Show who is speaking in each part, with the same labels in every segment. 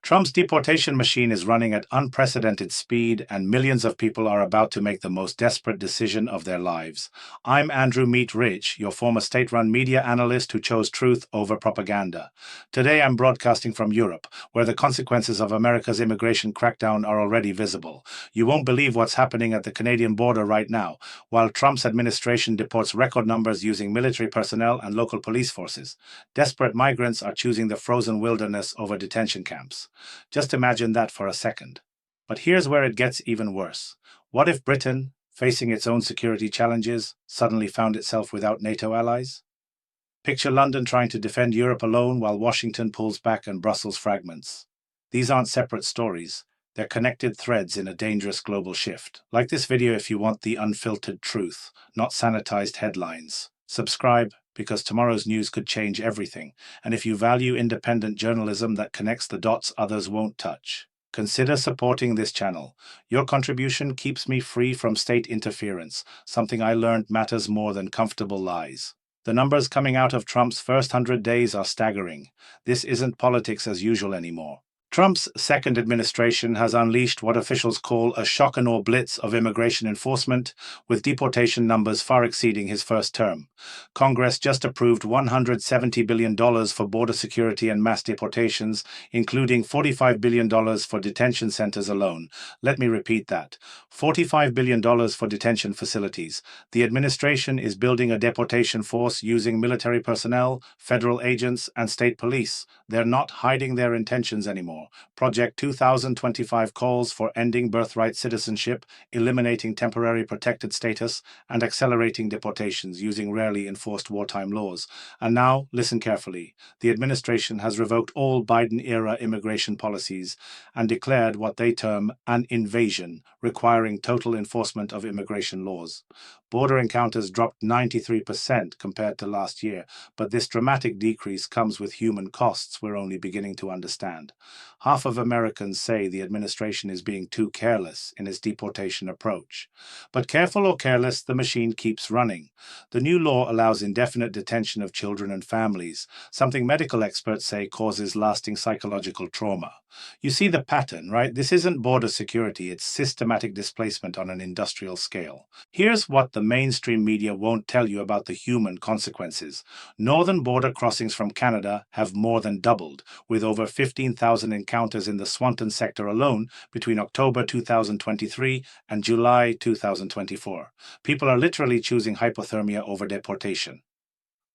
Speaker 1: Trump's deportation machine is running at unprecedented speed, and millions of people are about to make the most desperate decision of their lives. I'm Andrew Meet Rich, your former state run media analyst who chose truth over propaganda. Today I'm broadcasting from Europe, where the consequences of America's immigration crackdown are already visible. You won't believe what's happening at the Canadian border right now, while Trump's administration deports record numbers using military personnel and local police forces. Desperate migrants are choosing the frozen wilderness over detention camps. Just imagine that for a second. But here's where it gets even worse. What if Britain, facing its own security challenges, suddenly found itself without NATO allies? Picture London trying to defend Europe alone while Washington pulls back and Brussels fragments. These aren't separate stories. They're connected threads in a dangerous global shift. Like this video if you want the unfiltered truth, not sanitized headlines. Subscribe, because tomorrow's news could change everything, and if you value independent journalism that connects the dots others won't touch, consider supporting this channel. Your contribution keeps me free from state interference, something I learned matters more than comfortable lies. The numbers coming out of Trump's first 100 days are staggering. This isn't politics as usual anymore. Trump's second administration has unleashed what officials call a shock-and-awe blitz of immigration enforcement, with deportation numbers far exceeding his first term. Congress just approved $170 billion for border security and mass deportations, including $45 billion for detention centers alone. Let me repeat that. $45 billion for detention facilities. The administration is building a deportation force using military personnel, federal agents, and state police. They're not hiding their intentions anymore. Project 2025 calls for ending birthright citizenship, eliminating temporary protected status, and accelerating deportations using rarely enforced wartime laws. And now, listen carefully. The administration has revoked all Biden-era immigration policies and declared what they term an invasion, requiring total enforcement of immigration laws. Border encounters dropped 93% compared to last year, but this dramatic decrease comes with human costs we're only beginning to understand. Half of Americans say the administration is being too careless in its deportation approach. But careful or careless, the machine keeps running. The new law allows indefinite detention of children and families, something medical experts say causes lasting psychological trauma. You see the pattern, right? This isn't border security, it's systematic displacement on an industrial scale. Here's what the mainstream media won't tell you about the human consequences. Northern border crossings from Canada have more than doubled, with over 15,000 encounters in the Swanton sector alone between October 2023 and July 2024. People are literally choosing hypothermia over deportation.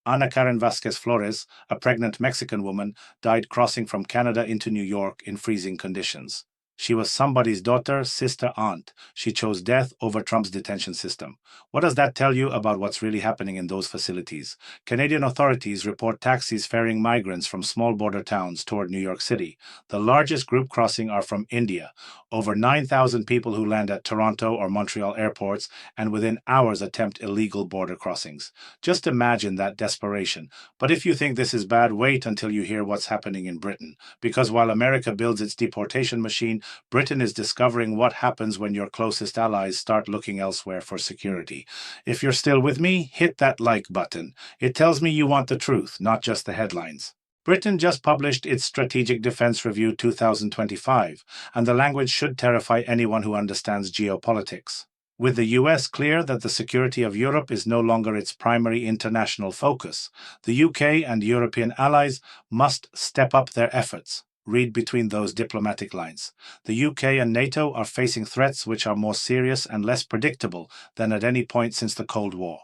Speaker 1: Ana Karen Vasquez Flores, a pregnant Mexican woman, died crossing from Canada into New York in freezing conditions. She was somebody's daughter, sister, aunt. She chose death over Trump's detention system. What does that tell you about what's really happening in those facilities? Canadian authorities report taxis ferrying migrants from small border towns toward New York City. The largest group crossing are from India. Over 9,000 people who land at Toronto or Montreal airports and within hours attempt illegal border crossings. Just imagine that desperation. But if you think this is bad, wait until you hear what's happening in Britain. Because while America builds its deportation machine, Britain is discovering what happens when your closest allies start looking elsewhere for security. If you're still with me, hit that like button. It tells me you want the truth, not just the headlines. Britain just published its Strategic Defense Review 2025, and the language should terrify anyone who understands geopolitics. With the US clear that the security of Europe is no longer its primary international focus, the UK and European allies must step up their efforts. Read between those diplomatic lines. The UK and NATO are facing threats which are more serious and less predictable than at any point since the Cold War.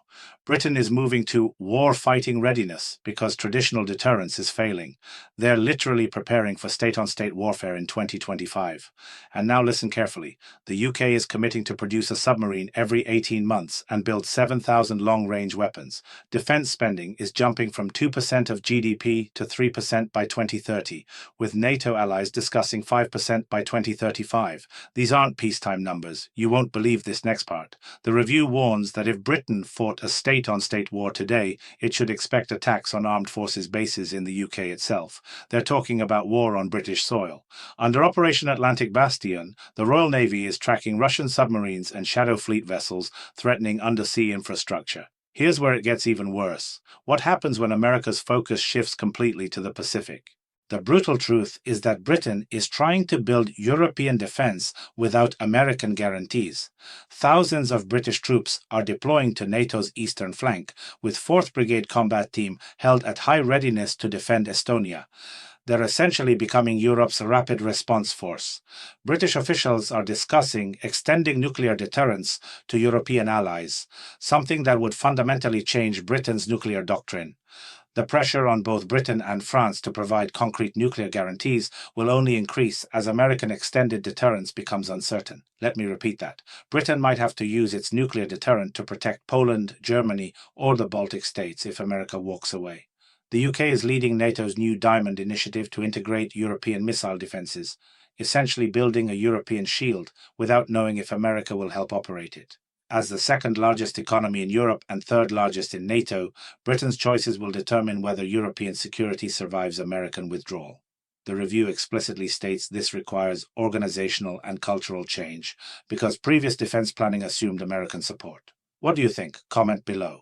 Speaker 1: Britain is moving to war-fighting readiness because traditional deterrence is failing. They're literally preparing for state-on-state warfare in 2025. And now listen carefully. The UK is committing to produce a submarine every 18 months and build 7,000 long-range weapons. Defense spending is jumping from 2% of GDP to 3% by 2030, with NATO allies discussing 5% by 2035. These aren't peacetime numbers. You won't believe this next part. The review warns that if Britain fought a state-on-state war today, it should expect attacks on armed forces bases in the UK itself. They're talking about war on British soil. Under Operation Atlantic Bastion, the Royal Navy is tracking Russian submarines and shadow fleet vessels threatening undersea infrastructure. Here's where it gets even worse. What happens when America's focus shifts completely to the Pacific? The brutal truth is that Britain is trying to build European defense without American guarantees. Thousands of British troops are deploying to NATO's eastern flank, with 4th Brigade Combat Team held at high readiness to defend Estonia. They're essentially becoming Europe's rapid response force. British officials are discussing extending nuclear deterrence to European allies, something that would fundamentally change Britain's nuclear doctrine. The pressure on both Britain and France to provide concrete nuclear guarantees will only increase as American extended deterrence becomes uncertain. Let me repeat that. Britain might have to use its nuclear deterrent to protect Poland, Germany, or the Baltic states if America walks away. The UK is leading NATO's new Diamond initiative to integrate European missile defenses, essentially building a European shield without knowing if America will help operate it. As the second largest economy in Europe and third largest in NATO, Britain's choices will determine whether European security survives American withdrawal. The review explicitly states this requires organizational and cultural change, because previous defense planning assumed American support. What do you think? Comment below.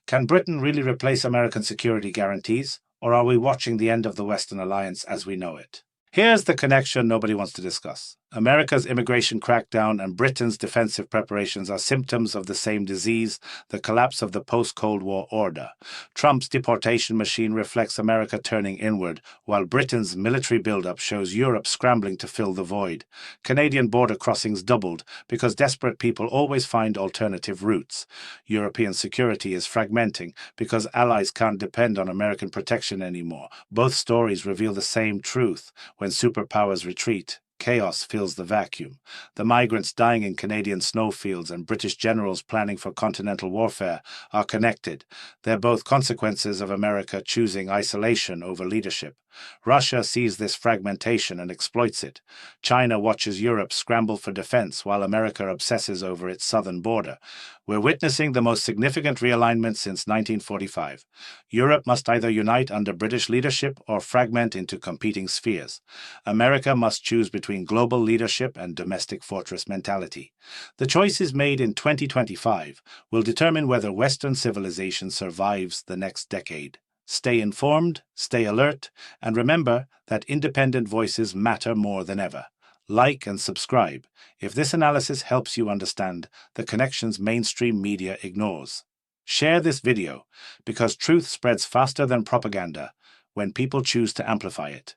Speaker 1: Can Britain really replace American security guarantees, or are we watching the end of the Western alliance as we know it? Here's the connection nobody wants to discuss. America's immigration crackdown and Britain's defensive preparations are symptoms of the same disease, the collapse of the post-Cold War order. Trump's deportation machine reflects America turning inward, while Britain's military buildup shows Europe scrambling to fill the void. Canadian border crossings doubled because desperate people always find alternative routes. European security is fragmenting because allies can't depend on American protection anymore. Both stories reveal the same truth. When superpowers retreat, chaos fills the vacuum. The migrants dying in Canadian snowfields and British generals planning for continental warfare are connected. They're both consequences of America choosing isolation over leadership. Russia sees this fragmentation and exploits it. China watches Europe scramble for defense while America obsesses over its southern border. We're witnessing the most significant realignment since 1945. Europe must either unite under British leadership or fragment into competing spheres. America must choose between global leadership and domestic fortress mentality. The choices made in 2025 will determine whether Western civilization survives the next decade. Stay informed, stay alert, and remember that independent voices matter more than ever. Like and subscribe if this analysis helps you understand the connections mainstream media ignores. Share this video because truth spreads faster than propaganda when people choose to amplify it.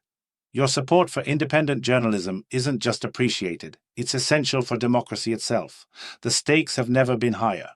Speaker 1: Your support for independent journalism isn't just appreciated, it's essential for democracy itself. The stakes have never been higher.